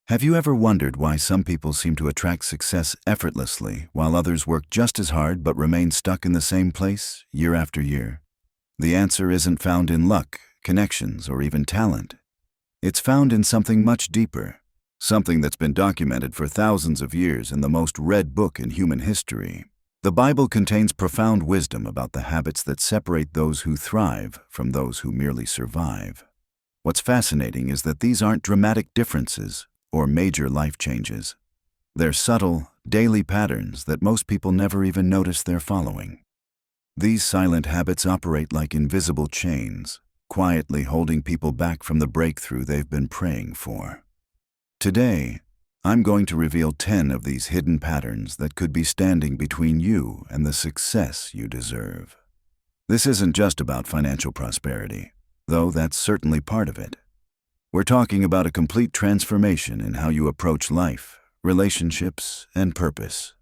Have you ever wondered why some people seem to attract success effortlessly while others work just as hard but remain stuck in the same place year after year? The answer isn't found in luck, connections, or even talent. It's found in something much deeper, something that's been documented for thousands of years in the most read book in human history. The Bible contains profound wisdom about the habits that separate those who thrive from those who merely survive. What's fascinating is that these aren't dramatic differences or major life changes. They're subtle, daily patterns that most people never even notice they're following. These silent habits operate like invisible chains, quietly holding people back from the breakthrough they've been praying for. Today, I'm going to reveal 10 of these hidden patterns that could be standing between you and the success you deserve. This isn't just about financial prosperity, though that's certainly part of it. We're talking about a complete transformation in how you approach life, relationships, and purpose.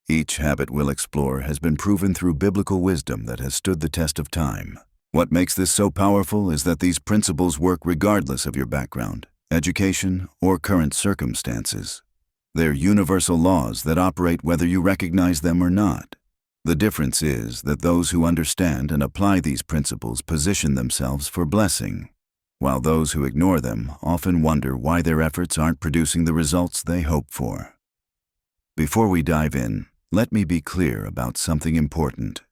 Each habit we'll explore has been proven through biblical wisdom that has stood the test of time. What makes this so powerful is that these principles work regardless of your background, education, or current circumstances. They're universal laws that operate whether you recognize them or not. The difference is that those who understand and apply these principles position themselves for blessing, while those who ignore them often wonder why their efforts aren't producing the results they hope for. Before we dive in, let me be clear about something important.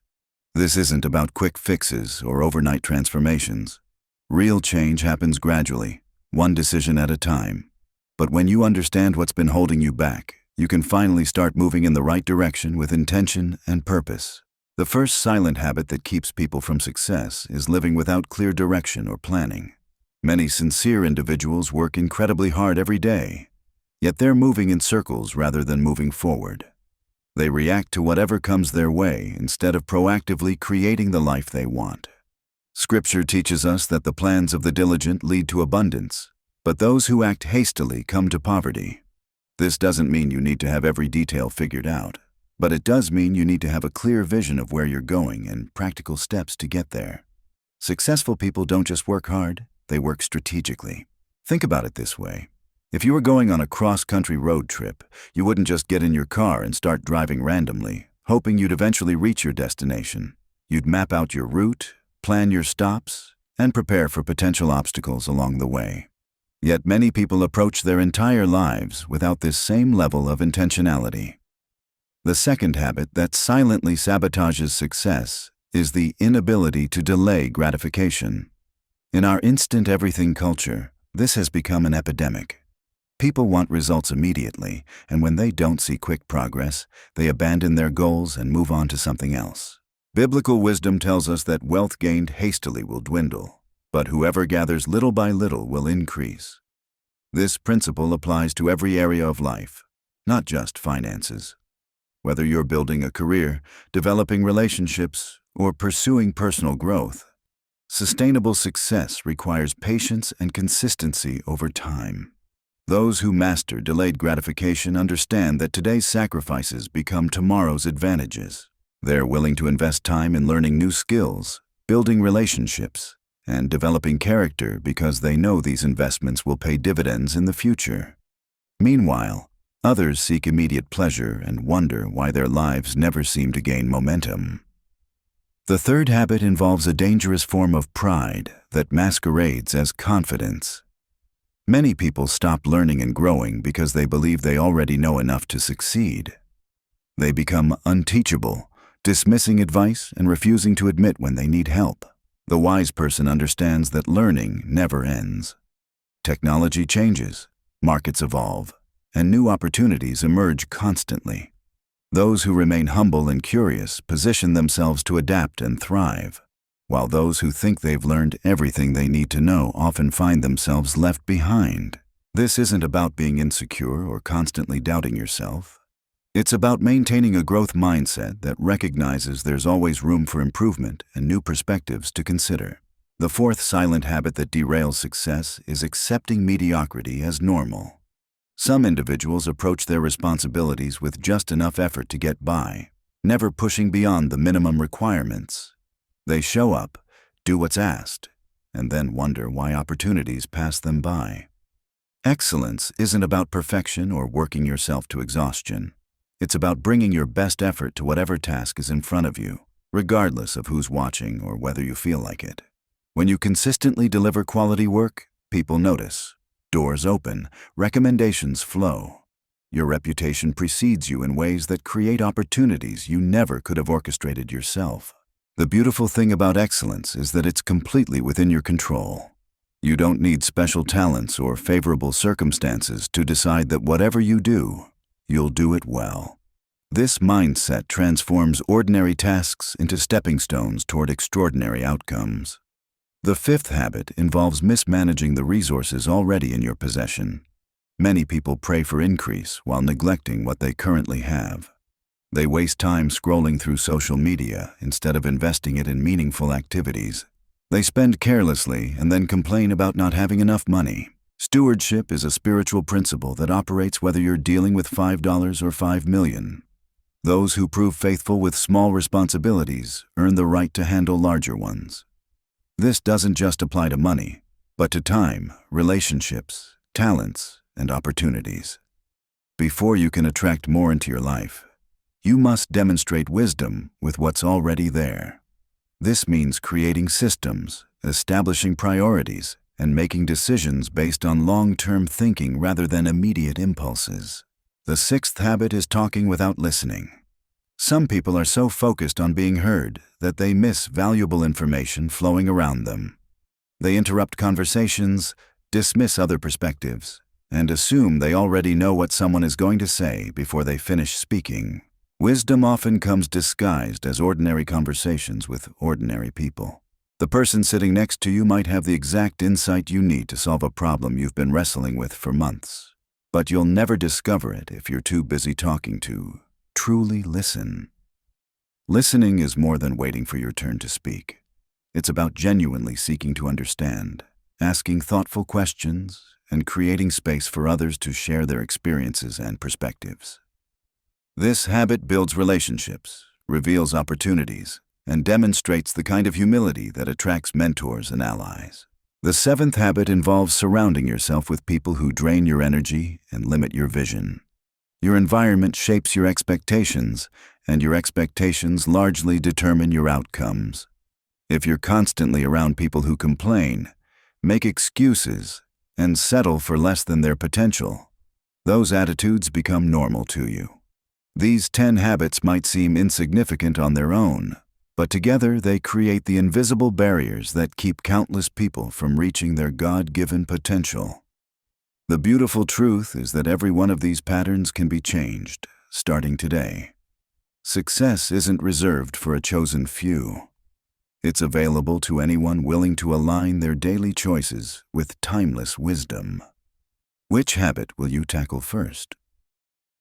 This isn't about quick fixes or overnight transformations. Real change happens gradually, one decision at a time. But when you understand what's been holding you back, you can finally start moving in the right direction with intention and purpose. The first silent habit that keeps people from success is living without clear direction or planning. Many sincere individuals work incredibly hard every day, yet they're moving in circles rather than moving forward. They react to whatever comes their way instead of proactively creating the life they want. Scripture teaches us that the plans of the diligent lead to abundance, but those who act hastily come to poverty. This doesn't mean you need to have every detail figured out, but it does mean you need to have a clear vision of where you're going and practical steps to get there. Successful people don't just work hard, they work strategically. Think about it this way. If you were going on a cross-country road trip, you wouldn't just get in your car and start driving randomly, hoping you'd eventually reach your destination. You'd map out your route, plan your stops, and prepare for potential obstacles along the way. Yet many people approach their entire lives without this same level of intentionality. The second habit that silently sabotages success is the inability to delay gratification. In our instant everything culture, this has become an epidemic. People want results immediately, and when they don't see quick progress, they abandon their goals and move on to something else. Biblical wisdom tells us that wealth gained hastily will dwindle, but whoever gathers little by little will increase. This principle applies to every area of life, not just finances. Whether you're building a career, developing relationships, or pursuing personal growth, sustainable success requires patience and consistency over time. Those who master delayed gratification understand that today's sacrifices become tomorrow's advantages. They're willing to invest time in learning new skills, building relationships, and developing character because they know these investments will pay dividends in the future. Meanwhile, others seek immediate pleasure and wonder why their lives never seem to gain momentum. The third habit involves a dangerous form of pride that masquerades as confidence. Many people stop learning and growing because they believe they already know enough to succeed. They become unteachable, dismissing advice and refusing to admit when they need help. The wise person understands that learning never ends. Technology changes, markets evolve, and new opportunities emerge constantly. Those who remain humble and curious position themselves to adapt and thrive, while those who think they've learned everything they need to know often find themselves left behind. This isn't about being insecure or constantly doubting yourself. It's about maintaining a growth mindset that recognizes there's always room for improvement and new perspectives to consider. The fourth silent habit that derails success is accepting mediocrity as normal. Some individuals approach their responsibilities with just enough effort to get by, never pushing beyond the minimum requirements. They show up, do what's asked, and then wonder why opportunities pass them by. Excellence isn't about perfection or working yourself to exhaustion. It's about bringing your best effort to whatever task is in front of you, regardless of who's watching or whether you feel like it. When you consistently deliver quality work, people notice. Doors open, recommendations flow. Your reputation precedes you in ways that create opportunities you never could have orchestrated yourself. The beautiful thing about excellence is that it's completely within your control. You don't need special talents or favorable circumstances to decide that whatever you do, you'll do it well. This mindset transforms ordinary tasks into stepping stones toward extraordinary outcomes. The fifth habit involves mismanaging the resources already in your possession. Many people pray for increase while neglecting what they currently have. They waste time scrolling through social media instead of investing it in meaningful activities. They spend carelessly and then complain about not having enough money. Stewardship is a spiritual principle that operates whether you're dealing with $5 or $5 million. Those who prove faithful with small responsibilities earn the right to handle larger ones. This doesn't just apply to money, but to time, relationships, talents, and opportunities. Before you can attract more into your life, you must demonstrate wisdom with what's already there. This means creating systems, establishing priorities, and making decisions based on long-term thinking rather than immediate impulses. The sixth habit is talking without listening. Some people are so focused on being heard that they miss valuable information flowing around them. They interrupt conversations, dismiss other perspectives, and assume they already know what someone is going to say before they finish speaking. Wisdom often comes disguised as ordinary conversations with ordinary people. The person sitting next to you might have the exact insight you need to solve a problem you've been wrestling with for months. But you'll never discover it if you're too busy talking to truly listen. Listening is more than waiting for your turn to speak. It's about genuinely seeking to understand, asking thoughtful questions, and creating space for others to share their experiences and perspectives. This habit builds relationships, reveals opportunities, and demonstrates the kind of humility that attracts mentors and allies. The seventh habit involves surrounding yourself with people who drain your energy and limit your vision. Your environment shapes your expectations, and your expectations largely determine your outcomes. If you're constantly around people who complain, make excuses, and settle for less than their potential, those attitudes become normal to you. These 10 habits might seem insignificant on their own, but together they create the invisible barriers that keep countless people from reaching their God-given potential. The beautiful truth is that every one of these patterns can be changed, starting today. Success isn't reserved for a chosen few. It's available to anyone willing to align their daily choices with timeless wisdom. Which habit will you tackle first?